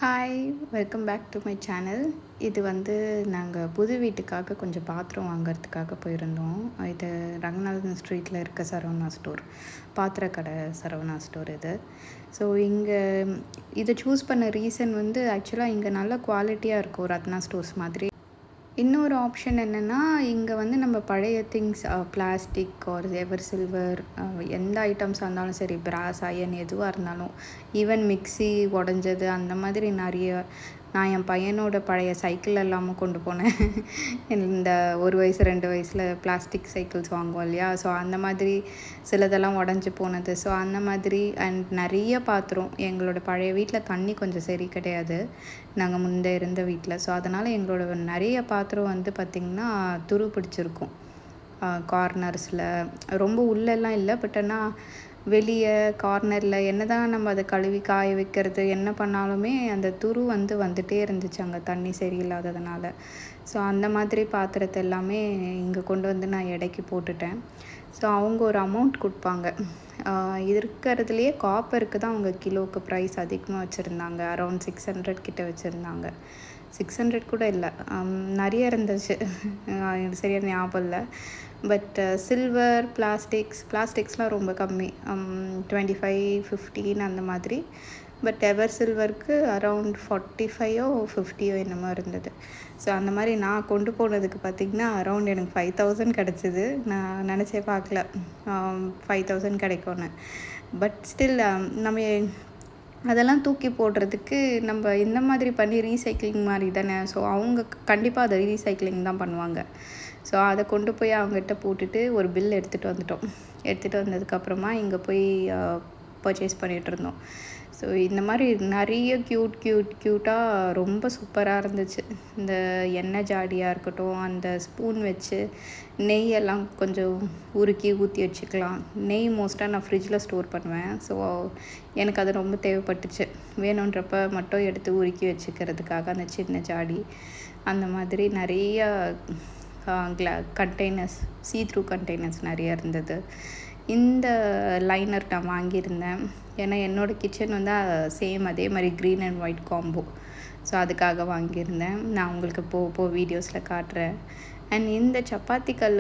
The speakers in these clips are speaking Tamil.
Hi, welcome back to my channel. இது நாங்கள் புது வீட்டுக்காக கொஞ்சம் பாத்திரம் வாங்கிறதுக்காக போயிருந்தோம். இது ரங்கநாதன் ஸ்ட்ரீட்டில் இருக்க சரவணா ஸ்டோர், பாத்திர கடை சரவணா ஸ்டோர் இது. ஸோ இதை சூஸ் பண்ண ரீசன் ஆக்சுவலாக இங்கே நல்ல குவாலிட்டியாக இருக்கும், ரத்னா ஸ்டோர்ஸ் மாதிரி. இன்னொரு ஆப்ஷன் என்னென்னா, இங்கே நம்ம பழைய things, plastic or ever silver, எந்த ஐட்டம்ஸாக இருந்தாலும் சரி, பிராஸ் அயன் எதுவாக இருந்தாலும், ஈவன் மிக்ஸி உடஞ்சது அந்த மாதிரி நிறைய. நான் என் பையனோட பழைய சைக்கிள் எல்லாமும் கொண்டு போனேன். இந்த 1 வயசு 2 வயசில் பிளாஸ்டிக் சைக்கிள்ஸ் வாங்குவோம் இல்லையா, ஸோ அந்த மாதிரி சிலதெல்லாம் உடஞ்சி போனது. ஸோ அந்த மாதிரி அண்ட் நிறைய பாத்திரம். எங்களோட பழைய வீட்டில் தண்ணி கொஞ்சம் சரி கிடையாது, நாங்கள் முன்னே இருந்த வீட்டில். ஸோ அதனால் எங்களோட நிறைய பாத்திரம் பார்த்திங்கன்னா துரு பிடிச்சிருக்கும். கார்னர்ஸில் ரொம்ப உள்ளெல்லாம் இல்லை, பட் ஆனால் வெளியே கார்னரில் என்ன தான் நம்ம அதை கழுவி காய வைக்கிறது என்ன பண்ணாலுமே அந்த துரு வந்துகிட்டே இருந்துச்சு அங்கே, தண்ணி சரியில்லாததுனால. ஸோ அந்த மாதிரி பாத்திரத்தை எல்லாமே இங்கே கொண்டு நான் எடைக்கு போட்டுட்டேன். ஸோ அவங்க ஒரு அமௌண்ட் கொடுப்பாங்க. இருக்கிறதுலையே காப்பருக்கு தான் அவங்க கிலோவுக்கு ப்ரைஸ் அதிகமாக வச்சுருந்தாங்க. அரௌண்ட் 600 கிட்ட வச்சுருந்தாங்க. 600 கூட இல்லை, நிறைய இருந்துச்சு, சரியாக ஞாபகம் இல்லை. பட் சில்வர், பிளாஸ்டிக்ஸ்லாம் ரொம்ப கம்மி, 25-15 அந்த மாதிரி. பட் எவர் சில்வருக்கு அரவுண்ட் 45 50 என்னமோ இருந்தது. ஸோ அந்த மாதிரி நான் கொண்டு போனதுக்கு பார்த்திங்கன்னா அரவுண்ட் எனக்கு 5000 கிடச்சிது. நான் நினச்சே பார்க்கல 5000 கிடைக்கும்னு. பட் ஸ்டில் நம்ம அதெல்லாம் தூக்கி போடுறதுக்கு நம்ம இந்த மாதிரி பண்ணி ரீசைக்கிளிங் மாதிரி தானே. ஸோ அவங்க கண்டிப்பாக அதை ரீசைக்கிளிங் தான் பண்ணுவாங்க. ஸோ அதை கொண்டு போய் அவங்ககிட்ட போட்டுட்டு ஒரு பில் எடுத்துகிட்டு வந்ததுக்கப்புறமா இங்கே போய் பர்ச்சேஸ் பண்ணிகிட்ருந்தோம். ஸோ இந்த மாதிரி நிறைய க்யூட்டாக ரொம்ப சூப்பராக இருந்துச்சு. இந்த எண்ணெய் ஜாடியாக இருக்கட்டும், அந்த ஸ்பூன் வச்சு நெய்யெல்லாம் கொஞ்சம் உருக்கி ஊற்றி வச்சுக்கலாம். நெய் மோஸ்ட்டாக நான் ஃப்ரிட்ஜில் ஸ்டோர் பண்ணுவேன். ஸோ எனக்கு அது ரொம்ப தேவைப்பட்டுச்சு. வேணுன்றப்ப மட்டும் எடுத்து உருக்கி வச்சுக்கிறதுக்காக அந்த சின்ன ஜாடி. அந்த மாதிரி நிறைய கண்டெய்னர்ஸ், சீ-த்ரூ கண்டெய்னர்ஸ் நிறைய இருந்தது. இந்த லைனர் நான் வாங்கியிருந்தேன், ஏன்னா என்னோடய கிச்சன் சேம் அதே மாதிரி green and white combo. So அதுக்காக வாங்கியிருந்தேன். நான் உங்களுக்கு போ வீடியோஸில் காட்டுறேன். அண்ட் இந்த சப்பாத்தி கல்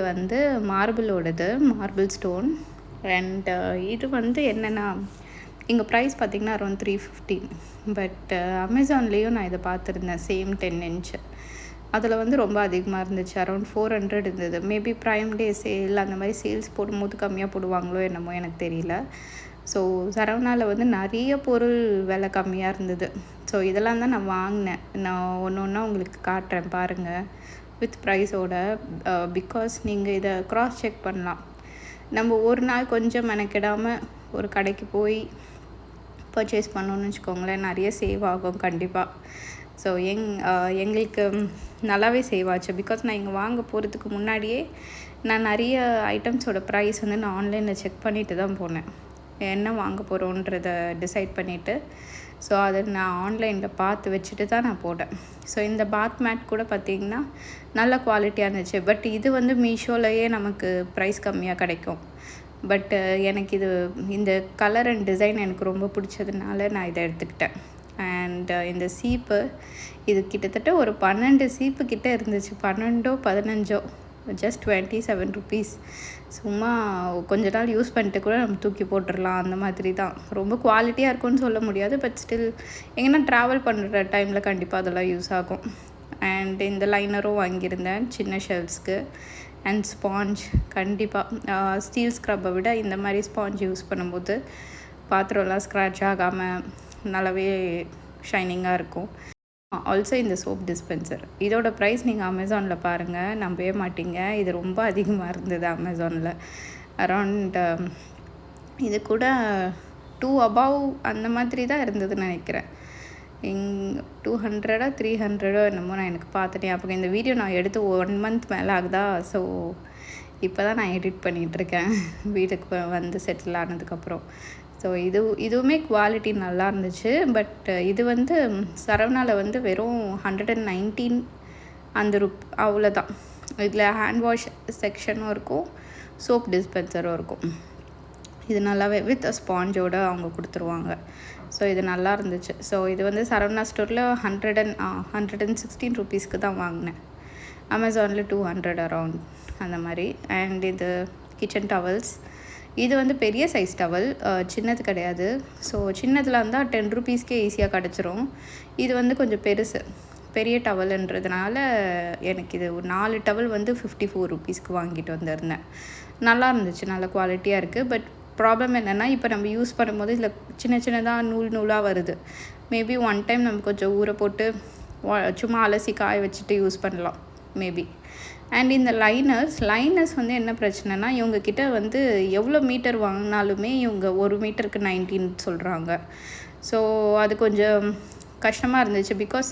மார்பிளோடது, மார்பிள் ஸ்டோன். அண்ட் இது என்னென்னா, இங்கே ப்ரைஸ் பார்த்திங்கன்னா அரௌண்ட் 350. பட் அமேசான்லேயும் நான் இதை பார்த்துருந்தேன், சேம் 10 இன்ச். அதில் ரொம்ப அதிகமாக இருந்துச்சு, அரௌண்ட் 400 இருந்தது. மேபி ப்ரைம் டே சேல் அந்த மாதிரி சேல்ஸ் போடும்போது கம்மியாக போடுவாங்களோ என்னமோ எனக்கு தெரியல. ஸோ சரவணாவில் நிறைய பொருள் விலை கம்மியாக இருந்தது. ஸோ இதெல்லாம் தான் நான் வாங்கினேன். நான் ஒன்று உங்களுக்கு காட்டுறேன் பாருங்கள், வித் ப்ரைஸோட. பிகாஸ் நீங்கள் இதை க்ராஸ் செக் பண்ணலாம். நம்ம ஒரு நாள் கொஞ்சம் மெனக்கிடாமல் ஒரு கடைக்கு போய் பர்ச்சேஸ் பண்ணோன்னு வச்சுக்கோங்களேன், நிறைய சேவ் ஆகும் கண்டிப்பாக. ஸோ எங்களுக்கு நல்லாவே சேவ் ஆச்சு. பிகாஸ் நான் இங்கே வாங்க போகிறதுக்கு முன்னாடியே நான் நிறைய ஐட்டம்ஸோட ப்ரைஸ் நான் ஆன்லைனில் செக் பண்ணிவிட்டு தான் போனேன், என்ன வாங்க போகிறோன்றதை டிசைட் பண்ணிவிட்டு. ஸோ அதை நான் ஆன்லைனில் பார்த்து வச்சுட்டு தான் நான் போட்டேன். ஸோ இந்த பாத் மேட் கூட பார்த்திங்கன்னா நல்ல குவாலிட்டியாக இருந்துச்சு. பட் இது மீஷோலையே நமக்கு ப்ரைஸ் கம்மியாக கிடைக்கும். பட் எனக்கு இந்த கலர் அண்ட் டிசைன் எனக்கு ரொம்ப பிடிச்சதுனால நான் இதை எடுத்துக்கிட்டேன். அண்ட் இந்த சீப்பு, இது கிட்டத்தட்ட ஒரு 12 சீப்பு கிட்டே இருந்துச்சு, 12-15, ஜஸ்ட் 27 ருபீஸ். சும்மா கொஞ்ச நாள் யூஸ் பண்ணிட்டு கூட நம்ம தூக்கி போட்டுடலாம், அந்த மாதிரி தான். ரொம்ப குவாலிட்டியாக இருக்கும்னு சொல்ல முடியாது, பட் ஸ்டில் எங்கன்னா ட்ராவல் பண்ணுற டைமில் கண்டிப்பாக அதெல்லாம் யூஸ் ஆகும். அண்ட் இந்த லைனரும் வாங்கியிருந்தேன் சின்ன ஷெல்ஃப்ஸ்க்கு. அண்ட் ஸ்பாஞ்ச், கண்டிப்பாக ஸ்டீல் ஸ்க்ரப்பை விட இந்த மாதிரி ஸ்பாஞ்ச் யூஸ் பண்ணும்போது பாத்திரம்லாம் ஸ்க்ராட்ச் ஆகாமல் நல்லாவே ஷைனிங்காக இருக்கும். ஆல்சோ இந்த சோப் டிஸ்பென்சர், இதோட ப்ரைஸ் நீங்கள் அமேசானில் பாருங்கள், நம்பவே மாட்டீங்க. இது ரொம்ப அதிகமாக இருந்தது அமேசானில். அரௌண்ட் இது கூட 2 above அந்த மாதிரி தான் இருந்ததுன்னு நினைக்கிறேன். 200-300 என்னமோ நான் எனக்கு பார்த்துட்டேன். அப்போ இந்த வீடியோ நான் எடுத்து 1 month மேலே ஆகுதா. ஸோ இப்போ தான் நான் எடிட் பண்ணிகிட்ருக்கேன், வீட்டுக்கு செட்டில் ஆனதுக்கப்புறம். ஸோ இதுவுமே குவாலிட்டி நல்லா இருந்துச்சு. பட் இது சரவணாவில் வெறும் 119 அந்த அவ்வளோதான். இதில் ஹேண்ட் வாஷ் செக்ஷனும் இருக்கும், சோப் டிஸ்பென்சரும் இருக்கும். இது நல்லாவே வித் ஸ்பாஞ்சோடு அவங்க கொடுத்துருவாங்க. ஸோ இது நல்லா இருந்துச்சு. ஸோ இது வந்து சரவணா ஸ்டோரில் 116 ருபீஸ்க்கு தான் வாங்கினேன். அமேசானில் 200 அரவுண்ட் அந்த மாதிரி. அண்ட் இது கிச்சன் டவல்ஸ். இது வந்து பெரிய சைஸ் டவல், சின்னது கிடையாது. ஸோ சின்னதில் இருந்தால் 10 ருபீஸ்க்கே ஈஸியாக கிடச்சிரும். இது வந்து கொஞ்சம் பெரிய டவல்ன்றதுனால எனக்கு இது ஒரு 4 டவல் வந்து 54 ருபீஸ்க்கு வாங்கிட்டு வந்திருந்தேன். நல்லா இருந்துச்சு, நல்ல குவாலிட்டியாக இருக்குது. பட் ப்ராப்ளம் என்னென்னா, இப்போ நம்ம யூஸ் பண்ணும்போது இதில் சின்னதாக நூலாக வருது. மேபி ஒன் டைம் நம்ம கொஞ்சம் ஊற போட்டு சும்மா அலசி காய வச்சுட்டு யூஸ் பண்ணலாம் மேபி. அண்ட் இந்த லைனர்ஸ் வந்து என்ன பிரச்சனைனா, இவங்கக்கிட்ட வந்து எவ்வளோ மீட்டர் வாங்கினாலுமே இவங்க 1 மீட்டருக்கு 19 சொல்கிறாங்க. ஸோ அது கொஞ்சம் கஷ்டமாக இருந்துச்சு. பிகாஸ்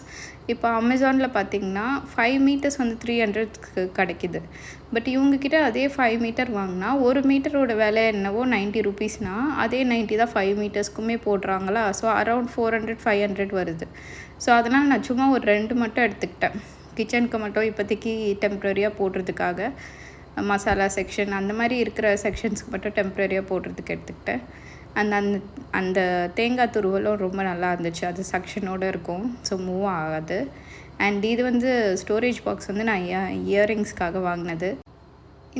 இப்போ அமேசானில் பார்த்திங்கன்னா 5 மீட்டர்ஸ் வந்து 300க்கு கிடைக்கிது. பட் இவங்கக்கிட்ட அதே 5 மீட்டர் வாங்கினா 1 மீட்டரோட விலை என்னவோ 90 ருபீஸ்னால் அதே 90 தான் 5 மீட்டர்ஸ்க்குமே போடுறாங்களா. ஸோ அரௌண்ட் 400-500 வருது. ஸோ அதனால் நான் சும்மா ஒரு 2 மட்டும் எடுத்துக்கிட்டேன். கிச்சனுக்கு மட்டும் இப்போதைக்கு டெம்ப்ரரியாக போடுறதுக்காக, மசாலா செக்ஷன் அந்த மாதிரி இருக்கிற செக்ஷன்ஸ்க்கு மட்டும் டெம்ப்ரரியாக போடுறதுக்கு எடுத்துக்கிட்டேன். அந்த தேங்காய் துருவலும் ரொம்ப நல்லா இருந்துச்சு. அது செக்ஷனோடு இருக்கும், ஸோ மூவ் ஆகாது. அண்ட் இது வந்து ஸ்டோரேஜ் பாக்ஸ் வந்து நான் இயரிங்ஸ்க்காக வாங்கினது.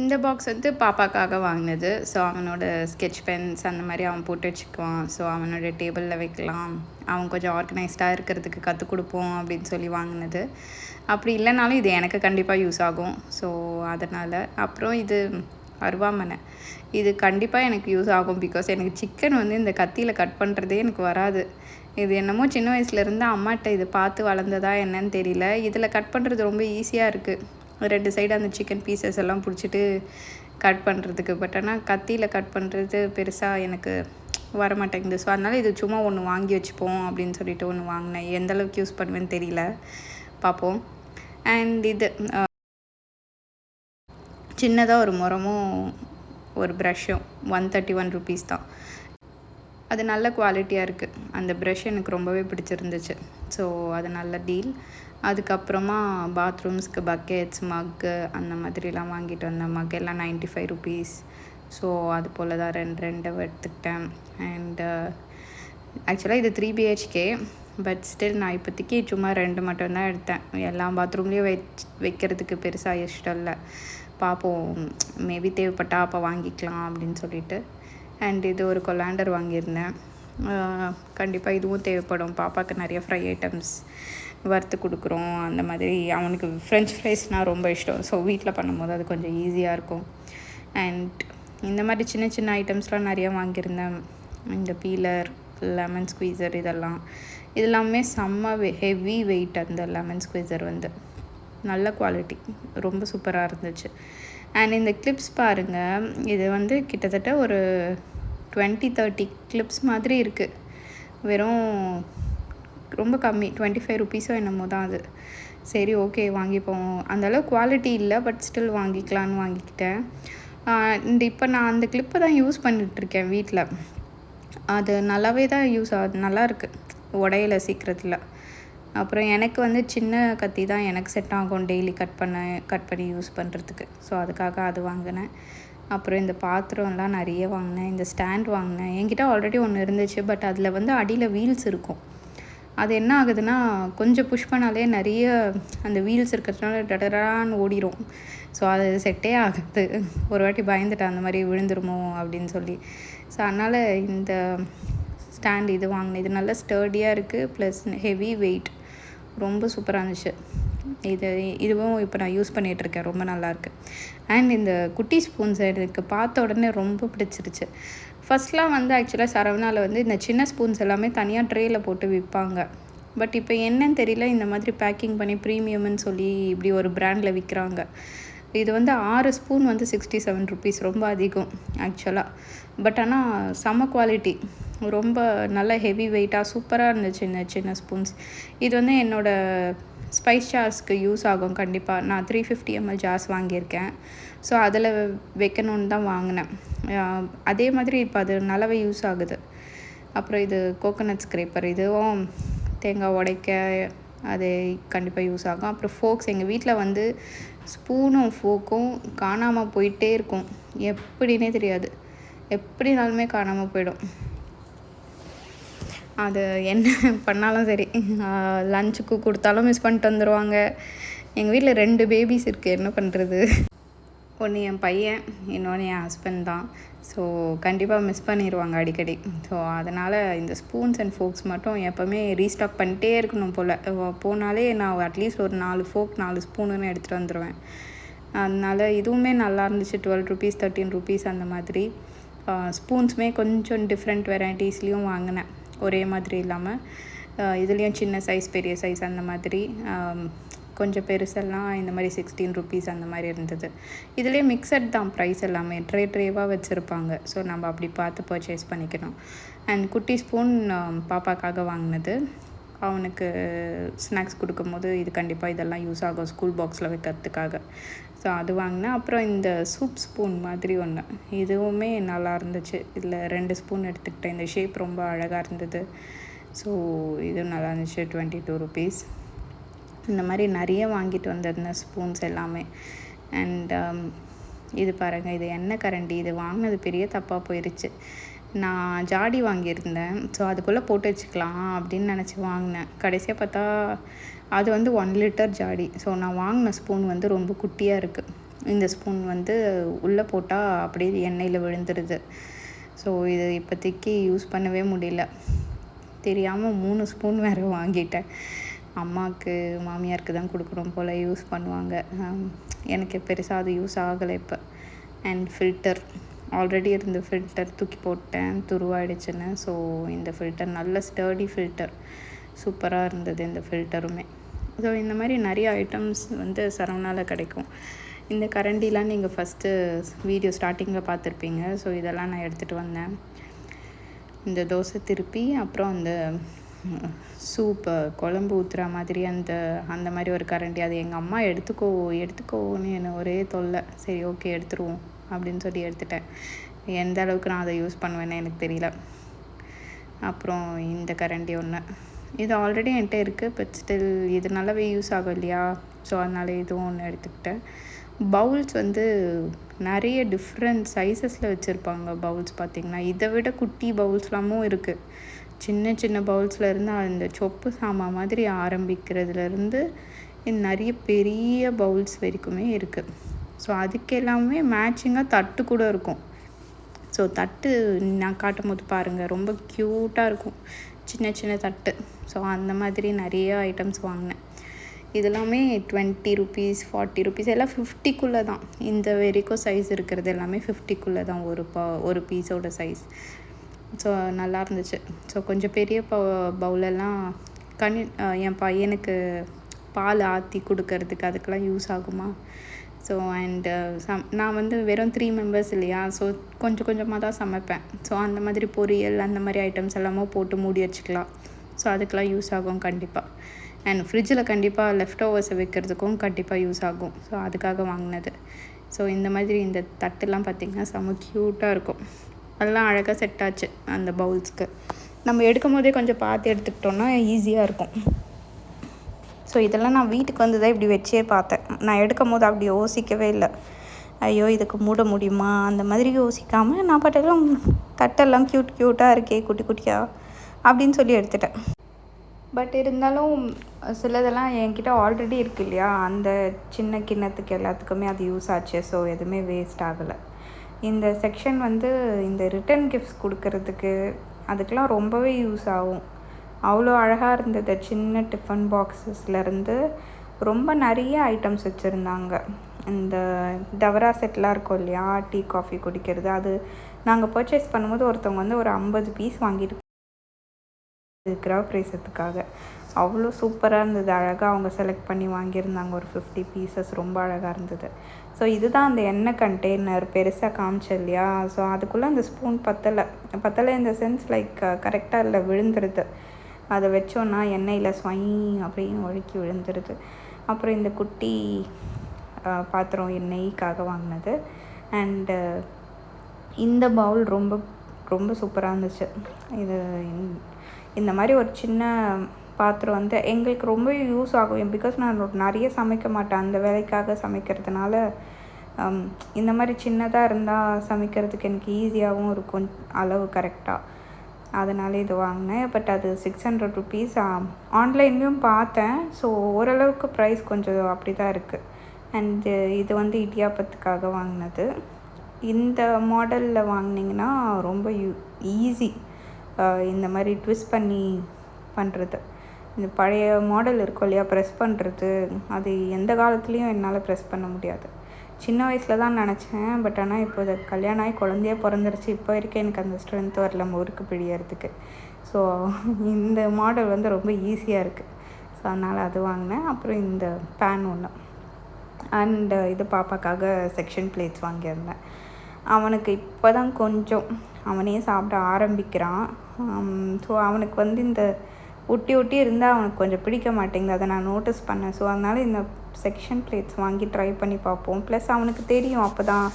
இந்த பாக்ஸ் வந்து பாப்பாக்காக வாங்கினது. ஸோ அவனோட ஸ்கெட்ச் பென்ஸ் அந்த மாதிரி அவன் போட்டு வச்சுக்குவான். ஸோ அவனோட டேபிளில் வைக்கலாம், அவன் கொஞ்சம் ஆர்கனைஸ்டாக இருக்கிறதுக்கு கற்றுக் கொடுப்போம் அப்படின்னு சொல்லி வாங்கினது. அப்படி இல்லைனாலும் இது எனக்கு கண்டிப்பாக யூஸ் ஆகும். ஸோ அதனால். அப்புறம் இது அருவாமனை, இது கண்டிப்பாக எனக்கு யூஸ் ஆகும். பிகாஸ் எனக்கு சிக்கன் வந்து இந்த கத்தியில் கட் பண்ணுறதே எனக்கு வராது. இது என்னமோ சின்ன வயசுலேருந்து அம்மாட்ட இது பார்த்து வளர்ந்ததா என்னன்னு தெரியல. இதில் கட் பண்ணுறது ரொம்ப ஈஸியாக இருக்குது. 2 சைடு அந்த சிக்கன் பீசஸ் எல்லாம் பிடிச்சிட்டு கட் பண்ணுறதுக்கு. பட் ஆனால் கத்தியில் கட் பண்ணுறது பெருசாக எனக்கு வரமாட்டேங்குது. ஸோ அதனால் இது சும்மா ஒன்று வாங்கி வச்சுப்போம் அப்படின்னு சொல்லிட்டு ஒன்று வாங்கினேன். எந்தளவுக்கு யூஸ் பண்ணுவேன்னு தெரியல, பார்ப்போம். அண்ட் இது சின்னதாக ஒரு முறமும் ஒரு ப்ரஷ்ஷும் 131 ருபீஸ் தான். அது நல்ல குவாலிட்டியாக இருக்குது. அந்த ப்ரஷ் எனக்கு ரொம்பவே பிடிச்சிருந்துச்சு. ஸோ அது நல்ல டீல். அதுக்கப்புறமா பாத்ரூம்ஸ்க்கு பக்கெட்ஸ், மக்கு அந்த மாதிரிலாம் வாங்கிட்டு வந்தேன். மக் எல்லாம் 95 ருபீஸ். ஸோ அது போல் தான் 2 எடுத்துக்கிட்டேன். அண்டு ஆக்சுவலாக இது 3 BHK. பட் ஸ்டில் நான் இப்போதைக்கு சும்மா 2 மட்டும்தான் எடுத்தேன். எல்லா பாத்ரூம்லேயும் வைக்கிறதுக்கு பெருசாக இஷ்டம் இல்லை. பார்ப்போம், மேபி தேவைப்பட்டால் அப்போ வாங்கிக்கலாம் அப்படின்னு சொல்லிட்டு. அண்ட் இது ஒரு கொலாண்டர் வாங்கியிருந்தேன். கண்டிப்பாக இதுவும் தேவைப்படும். பாப்பாவுக்கு நிறைய ஃப்ரை ஐட்டம்ஸ் வறுத்து கொடுக்குறோம். அந்த மாதிரி அவனுக்கு ஃப்ரெஞ்ச் ஃப்ரைஸ்னால் ரொம்ப இஷ்டம். ஸோ வீட்டில் பண்ணும்போது அது கொஞ்சம் ஈஸியாக இருக்கும். அண்ட் இந்த மாதிரி சின்ன ஐட்டம்ஸ்லாம் நிறையா வாங்கியிருந்தேன். இந்த பீலர், லெமன் ஸ்குவீசர், இதெல்லாமே செம்ம ஹெவி வெயிட். அந்த லெமன் ஸ்குவீசர் வந்து நல்ல குவாலிட்டி, ரொம்ப சூப்பராக இருந்துச்சு. அண்ட் இந்த கிளிப்ஸ் பாருங்கள், இது வந்து கிட்டத்தட்ட ஒரு 20-30 கிளிப்ஸ் மாதிரி இருக்குது. வெறும் ரொம்ப கம்மி, 25 ருபீஸோ என்னமோ தான் அது. சரி, ஓகே வாங்கிப்போம். அந்தளவு குவாலிட்டி இல்லை, பட் ஸ்டில் வாங்கிக்கலான்னு வாங்கிக்கிட்டேன். இப்போ நான் அந்த கிளிப்பை தான் யூஸ் பண்ணிகிட்ருக்கேன் வீட்டில். அது நல்லாவே தான் யூஸ் ஆகுது, நல்லா இருக்குது, உடையில சீக்கிரத்தில். அப்புறம் எனக்கு வந்து சின்ன கத்தி தான் எனக்கு செட் ஆகும் டெய்லி கட் பண்ணி யூஸ் பண்ணுறதுக்கு. ஸோ அதுக்காக அது வாங்கினேன். அப்புறம் இந்த பாத்திரம்லாம் நிறைய வாங்கினேன். இந்த ஸ்டாண்ட் வாங்கினேன். என்கிட்ட ஆல்ரெடி ஒன்று இருந்துச்சு. பட் அதில் வந்து அடியில் வீல்ஸ் இருக்கும். அது என்ன ஆகுதுன்னா, கொஞ்சம் புஷ் பண்ணாலே நிறைய அந்த வீல்ஸ் இருக்கிறதுனால டடரான்னு ஓடிடும். ஸோ அது செட்டே ஆகுது. ஒரு வாட்டி பயந்துட்டேன், அந்த மாதிரி விழுந்துருமோ அப்படின்னு சொல்லி. ஸோ அதனால் இந்த ஸ்டாண்ட் இது வாங்கினேன். இது நல்லா ஸ்டர்டியாக இருக்குது, ப்ளஸ் ஹெவி வெயிட், ரொம்ப சூப்பராக இருந்துச்சு. இதுவும் இப்போ நான் யூஸ் பண்ணிகிட்ருக்கேன், ரொம்ப நல்லாயிருக்கு. அண்ட் இந்த குட்டி ஸ்பூன்ஸ் எனக்கு பார்த்த உடனே ரொம்ப பிடிச்சிருச்சு. ஃபஸ்ட்லாம் வந்து ஆக்சுவலாக சரவணாவில் வந்து இந்த சின்ன ஸ்பூன்ஸ் எல்லாமே தனியாக ட்ரேயில் போட்டு விற்பாங்க. பட் இப்போ என்னன்னு தெரியல, இந்த மாதிரி பேக்கிங் பண்ணி ப்ரீமியம்னு சொல்லி இப்படி ஒரு ப்ராண்டில் விற்கிறாங்க. இது வந்து 6 ஸ்பூன் வந்து 67 ருபீஸ், ரொம்ப அதிகம் ஆக்சுவலாக. பட் ஆனால் செம்ம குவாலிட்டி, ரொம்ப நல்ல ஹெவி வெயிட்டாக சூப்பராக இருந்துச்சு இந்த சின்ன ஸ்பூன்ஸ். இது வந்து என்னோடய ஸ்பைஸ் ஜார்ஸ்க்கு யூஸ் ஆகும் கண்டிப்பாக. நான் 350 ml ஜார்ஸ் வாங்கியிருக்கேன். ஸோ அதில் வைக்கணுன்னு தான் வாங்கினேன். அதே மாதிரி இப்போ அது நல்லாவே யூஸ் ஆகுது. அப்புறம் இது கோகோனட் ஸ்க்ரேப்பர், இதுவும் தேங்காய் உடைக்க அது கண்டிப்பாக யூஸ் ஆகும். அப்புறம் ஃபோக்ஸ், எங்கள் வீட்டில் வந்து ஸ்பூனும் ஃபோக்கும் காணாமல் போயிட்டே இருக்கும். எப்படின்னே தெரியாது, எப்படினாலுமே காணாமல் போயிடும். அது என்ன பண்ணாலும் சரி, லஞ்சுக்கு கொடுத்தாலும் மிஸ் பண்ணிட்டு வந்துடுவாங்க. எங்கள் வீட்டில் 2 பேபிஸ் இருக்குது, என்ன பண்ணுறது. ஒன்று என் பையன், இன்னொன்று என் ஹஸ்பண்ட் தான். ஸோ கண்டிப்பாக மிஸ் பண்ணிடுவாங்க அடிக்கடி. ஸோ அதனால் இந்த ஸ்பூன்ஸ் அண்ட் ஃபோக்ஸ் மட்டும் எப்போவுமே ரீஸ்டாக் பண்ணிட்டே இருக்கணும் போல். போனாலே நான் அட்லீஸ்ட் ஒரு 4 ஃபோக் 4 ஸ்பூனுன்னு எடுத்துகிட்டு வந்துடுவேன். அதனால் இதுவுமே நல்லா இருந்துச்சு. 12 ருபீஸ் 13 ருபீஸ் அந்த மாதிரி. ஸ்பூன்ஸுமே கொஞ்சம் டிஃப்ரெண்ட் வெரைட்டிஸ்லேயும் வாங்கினேன், ஒரே மாதிரி இல்லாமல். இதுலேயும் சின்ன சைஸ் பெரிய சைஸ் அந்த மாதிரி. கொஞ்சம் பெருசெல்லாம் இந்த மாதிரி 16 ருபீஸ் அந்த மாதிரி இருந்தது. இதுலேயே மிக்சட் தான் ப்ரைஸ் எல்லாமே, ட்ரேவாக வச்சுருப்பாங்க. ஸோ நம்ம அப்படி பார்த்து பர்ச்சேஸ் பண்ணிக்கணும். அண்ட் குட்டி ஸ்பூன் பாப்பாக்காக வாங்கினது. அவனுக்கு ஸ்நாக்ஸ் கொடுக்கும்போது இது கண்டிப்பாக இதெல்லாம் யூஸ் ஆகும் ஸ்கூல் பாக்ஸில் வைக்கிறதுக்காக. ஸோ அது வாங்கினேன். அப்புறம் இந்த சூப் ஸ்பூன் மாதிரி ஒன்று, இதுவுமே நல்லா இருந்துச்சு. இதில் 2 ஸ்பூன் எடுத்துக்கிட்டேன். இந்த ஷேப் ரொம்ப அழகாக இருந்தது. ஸோ இதுவும் நல்லா இருந்துச்சு. 22 ருபீஸ். இந்த மாதிரி நிறைய வாங்கிட்டு வந்திருந்தேன் ஸ்பூன்ஸ் எல்லாமே. அண்ட் இது பாருங்கள், இது எண்ணெய் கரண்டி. இது வாங்கினது பெரிய தப்பாக போயிடுச்சு. நான் ஜாடி வாங்கியிருந்தேன். ஸோ அதுக்குள்ளே போட்டு வச்சுக்கலாம் அப்படின்னு நினச்சி வாங்கினேன். கடைசியாக பார்த்தா அது வந்து 1 லிட்டர் ஜாடி. ஸோ நான் வாங்கின ஸ்பூன் வந்து ரொம்ப குட்டியாக இருக்குது. இந்த ஸ்பூன் வந்து உள்ளே போட்டால் அப்படியே எண்ணெயில் விழுந்துடுது. ஸோ இது இப்போதைக்கு யூஸ் பண்ணவே முடியல. தெரியாமல் 3 ஸ்பூன் வேறு வாங்கிட்டேன். அம்மாவுக்கு மாமியாருக்கு தான் கொடுக்கணும் போல், யூஸ் பண்ணுவாங்க. எனக்கு பெருசாக அது யூஸ் ஆகலை இப்போ. அண்ட் ஃபில்டர், ஆல்ரெடி இருந்த ஃபில்டர் தூக்கி போட்டேன், துருவாயிடுச்சுன்னு. ஸோ இந்த ஃபில்டர் நல்ல ஸ்டர்டி ஃபில்டர், சூப்பராக இருந்தது இந்த ஃபில்டருமே. ஸோ இந்த மாதிரி நிறைய ஐட்டம்ஸ் வந்து சரவணாவில் கிடைக்கும். இந்த கரண்டிலாம் நீங்கள் ஃபஸ்ட்டு வீடியோ ஸ்டார்டிங்கில் பார்த்துருப்பீங்க. ஸோ இதெல்லாம் நான் எடுத்துகிட்டு வந்தேன். இந்த தோசை திருப்பி, அப்புறம் அந்த சூப்பு குழம்பு ஊற்றுற மாதிரி அந்த மாதிரி ஒரு கரண்டி. அது எங்கள் அம்மா எடுத்துக்கோன்னு என்ன ஒரே தொல்லை. சரி ஓகே எடுத்துருவோம் அப்படின்னு சொல்லி எடுத்துட்டேன். எந்த அளவுக்கு நான் அதை யூஸ் பண்ணுவேன்னு எனக்கு தெரியல. அப்புறம் இந்த கரண்டி ஒன்று, இது ஆல்ரெடி என்கிட்ட இருக்குது. பட் ஸ்டில் இது நல்லாவே யூஸ் ஆகும் இல்லையா. ஸோ அதனால் இதுவும் ஒன்று எடுத்துக்கிட்டேன். பவுல்ஸ் வந்து நிறைய டிஃப்ரெண்ட் சைஸஸில் வச்சுருப்பாங்க. பவுல்ஸ் பார்த்திங்கன்னா இதை விட குட்டி பவுல்ஸ்லாமும் இருக்குது. சின்ன சின்ன பவுல்ஸில் இருந்து அந்த சொப்பு சாமான் மாதிரி ஆரம்பிக்கிறதுலேருந்து நிறைய பெரிய பவுல்ஸ் வரைக்குமே இருக்குது. ஸோ அதுக்கு எல்லாமே மேட்சிங்காக தட்டு கூட இருக்கும். ஸோ தட்டு நான் காட்டும் போது பாருங்கள், ரொம்ப க்யூட்டாக இருக்கும், சின்ன சின்ன தட்டு. ஸோ அந்த மாதிரி நிறைய ஐட்டம்ஸ் வாங்கினேன். இதெல்லாமே 20 ருபீஸ் 40 ருபீஸ், எல்லாம் 50க்குள்ளே தான். இந்த வரைக்கும் சைஸ் இருக்கிறது எல்லாமே 50க்குள்ளே தான் ஒரு பீஸோட சைஸ். ஸோ நல்லா இருந்துச்சு. ஸோ கொஞ்சம் பெரிய பவுலெல்லாம் என் பையனுக்கு பால் ஆற்றி கொடுக்கறதுக்கு அதுக்கெல்லாம் யூஸ் ஆகுமா. ஸோ அண்டு நான் வந்து வெறும் 3 மெம்பர்ஸ் இல்லையா. ஸோ கொஞ்சம் கொஞ்சமாக தான் சமைப்பேன். ஸோ அந்த மாதிரி பொரியல் அந்த மாதிரி ஐட்டம்ஸ் எல்லாமே போட்டு மூடி வச்சுக்கலாம். ஸோ அதுக்கெலாம் யூஸ் ஆகும் கண்டிப்பாக. அண்ட் ஃப்ரிட்ஜில் கண்டிப்பாக லெஃப்ட் ஓவர்ஸை வைக்கிறதுக்கும் கண்டிப்பாக யூஸ் ஆகும். ஸோ அதுக்காக வாங்கினது. ஸோ இந்த மாதிரி இந்த தட்டுலாம் பார்த்திங்கன்னா செம்ம க்யூட்டாக இருக்கும். அதெல்லாம் அழகாக செட் ஆச்சு அந்த பவுல்ஸ்க்கு. நம்ம எடுக்கும் போதே கொஞ்சம் பார்த்து எடுத்துக்கிட்டோன்னா ஈஸியாக இருக்கும். ஸோ இதெல்லாம் நான் வீட்டுக்கு வந்து தான் இப்படி வச்சே பார்த்தேன். நான் எடுக்கும் போது அப்படி யோசிக்கவே இல்லை. ஐயோ இதுக்கு மூட முடியுமா அந்த மாதிரி யோசிக்காமல் நான் பாட்டெல்லாம் தட்டெல்லாம் க்யூட்டாக இருக்கே குட்டி குட்டியாக அப்படின்னு சொல்லி எடுத்துட்டேன். பட் இருந்தாலும் சிலதெல்லாம் என்கிட்ட ஆல்ரெடி இருக்குது இல்லையா, அந்த சின்ன கிண்ணத்துக்கு எல்லாத்துக்குமே அது யூஸ் ஆச்சு. ஸோ எதுவுமே வேஸ்ட் ஆகலை. இந்த செக்ஷன் வந்து இந்த ரிட்டன் கிஃப்ட்ஸ் கொடுக்கறதுக்கு அதுக்கெலாம் ரொம்பவே யூஸ் ஆகும். அவ்வளோ அழகாக இருந்தது. சின்ன டிஃபன் பாக்ஸஸ்லேருந்து ரொம்ப நிறைய ஐட்டம்ஸ் வச்சுருந்தாங்க. இந்த டவரா செட்லாம் இருக்கும் இல்லையா, டீ காஃபி குடிக்கிறது, அது நாங்கள் பர்ச்சேஸ் பண்ணும்போது ஒருத்தவங்க வந்து ஒரு 50 பீஸ் வாங்கிட்டு கிரகப்பிரவேசத்துக்காக. அவ்வளோ சூப்பராக இருந்தது. அழகாக அவங்க செலக்ட் பண்ணி வாங்கியிருந்தாங்க ஒரு 50 பீசஸ். ரொம்ப அழகாக இருந்தது. ஸோ இதுதான் அந்த எண்ணெய் கண்டெய்னர் பெருசாக காமிச்சு இல்லையா. ஸோ அதுக்குள்ளே அந்த ஸ்பூன் பத்தலை இந்த சென்ஸ் லைக் கரெக்டாக இல்லை, விழுந்துருது. அதை வச்சோன்னா எண்ணெயில் ஸ்வை அப்படின்னு ஒழுக்கி விழுந்துருது. அப்புறம் இந்த குட்டி பாத்திரம் நெய்க்காக வாங்கினது. அண்டு இந்த பவுல் ரொம்ப ரொம்ப சூப்பராக இருந்துச்சு. இது இந்த மாதிரி ஒரு சின்ன பாத்திரம் வந்து எங்களுக்கு ரொம்ப யூஸ் ஆகும். பிகாஸ் நான் நிறைய சமைக்க மாட்டேன், அந்த வேலைக்காக சமைக்கிறதுனால இந்த மாதிரி சின்னதாக இருந்தால் சமைக்கிறதுக்கு எனக்கு ஈஸியாகவும் இருக்கும், அளவு கரெக்டாக. அதனால இது வாங்கினேன். பட் அது 600 ருபீஸ். ஆன்லைன்லேயும் பார்த்தேன். ஸோ ஓரளவுக்கு ப்ரைஸ் கொஞ்சம் அப்படி தான் இருக்குது. அண்டு இது வந்து இடியாப்பத்துக்காக வாங்கினது. இந்த மாடலில் வாங்கினீங்கன்னா ரொம்ப ஈஸி. இந்த மாதிரி ட்விஸ்ட் பண்ணி பண்ணுறது. இந்த பழைய மாடல் இருக்கும் இல்லையா, ப்ரெஸ் பண்ணுறது, அது எந்த காலத்துலேயும் என்னால் ப்ரெஸ் பண்ண முடியாது. சின்ன வயசில் தான் நினச்சேன். பட் ஆனால் இப்போ அது கல்யாணம் ஆகி குழந்தையே பிறந்துருச்சு. இப்போ வரைக்கும் எனக்கு அந்த ஸ்ட்ரென்த் வரல முறுக்கு பிழியறதுக்கு. ஸோ இந்த மாடல் வந்து ரொம்ப ஈஸியாக இருக்குது. ஸோ அதனால் அது வாங்கினேன். அப்புறம் இந்த பேன் ஒன்று, அண்டு இது பாப்பாக்காக செக்ஷன் பிளேட்ஸ் வாங்கியிருந்தேன். அவனுக்கு இப்போ தான் கொஞ்சம் அவனே சாப்பிட ஆரம்பிக்கிறான். ஸோ அவனுக்கு வந்து இந்த ஒட்டி ஒட்டி இருந்தால் அவனுக்கு கொஞ்சம் பிடிக்க மாட்டேங்குது. அதை நான் நோட்டீஸ் பண்ணேன். ஸோ அதனால் இந்த செக்ஷன் பிளேட்ஸ் வாங்கி ட்ரை பண்ணி பார்ப்போம். ப்ளஸ் அவனுக்கு தெரியும் அப்போ தான்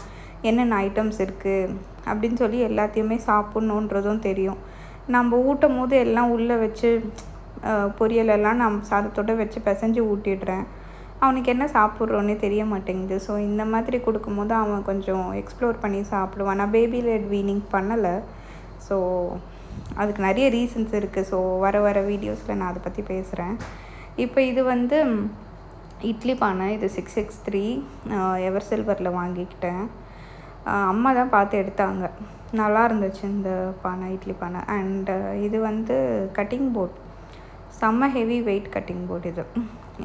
என்னென்ன ஐட்டம்ஸ் இருக்குது அப்படின்னு சொல்லி எல்லாத்தையுமே சாப்பிட்ணுன்றதும் தெரியும். நம்ம ஊட்டும் போது எல்லாம் உள்ளே வச்சு பொரியலெல்லாம் நான் சாதத்தோடு வச்சு பிசைஞ்சு ஊட்டிடுறேன். அவனுக்கு என்ன சாப்பிட்றோன்னே தெரிய மாட்டேங்குது. ஸோ இந்த மாதிரி கொடுக்கும்போது அவன் கொஞ்சம் எக்ஸ்ப்ளோர் பண்ணி சாப்பிடுவான். நான் பேபி லெட் வீனிங் பண்ணலை. ஸோ அதுக்கு நிறைய ரீசன்ஸ் இருக்குது. ஸோ வர வீடியோஸில் நான் அதை பற்றி பேசுகிறேன். இப்போ இது வந்து இட்லி பானை. இது 663 எவர் சில்வரில் வாங்கிக்கிட்டேன். அம்மா தான் பார்த்து எடுத்தாங்க. நல்லா இருந்துச்சு இந்த பானை, இட்லி பானை. அண்டு இது வந்து கட்டிங் போர்ட், செம்ம ஹெவி வெயிட் கட்டிங் போர்டு.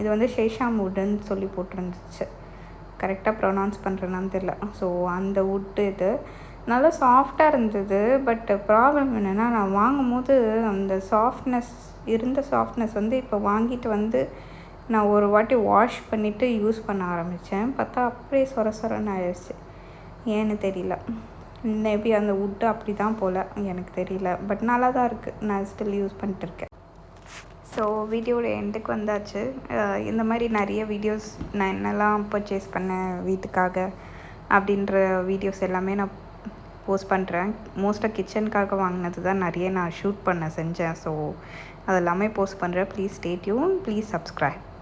இது வந்து ஷேஷாம் வுட்டுன்னு சொல்லி போட்டிருந்துச்சு. கரெக்டாக ப்ரொனவுன்ஸ் பண்ணுறேன்னான்னு தெரியல. ஸோ அந்த வுட்டு இது நல்லா சாஃப்டாக இருந்தது. பட் ப்ராப்ளம் என்னென்னா, நான் வாங்கும் போது அந்த சாஃப்ட்னஸ் வந்து இப்போ வாங்கிட்டு வந்து நான் ஒரு வாட்டி வாஷ் பண்ணிவிட்டு யூஸ் பண்ண ஆரம்பித்தேன். பார்த்தா அப்படியே சொரன்னு ஆயிடுச்சு. ஏன்னு தெரியல. மேபி அந்த வுட்டு அப்படி தான் போல், எனக்கு தெரியல. பட் நல்லா தான் இருக்குது. நான் ஸ்டில் யூஸ் பண்ணிட்டுருக்கேன். ஸோ வீடியோட எண்டுக்கு வந்தாச்சு. இந்த மாதிரி நிறைய வீடியோஸ் நான் என்னெல்லாம் பர்ச்சேஸ் பண்ணேன் வீட்டுக்காக அப்படின்ற வீடியோஸ் எல்லாமே நான் போஸ்ட் பண்ணுறேன். மோஸ்ட்டாக கிச்சனுக்காக வாங்கினது தான் நிறைய நான் ஷூட் செஞ்சேன். ஸோ அதெல்லாமே போஸ்ட் பண்ணுறேன். Please stay tune, please subscribe.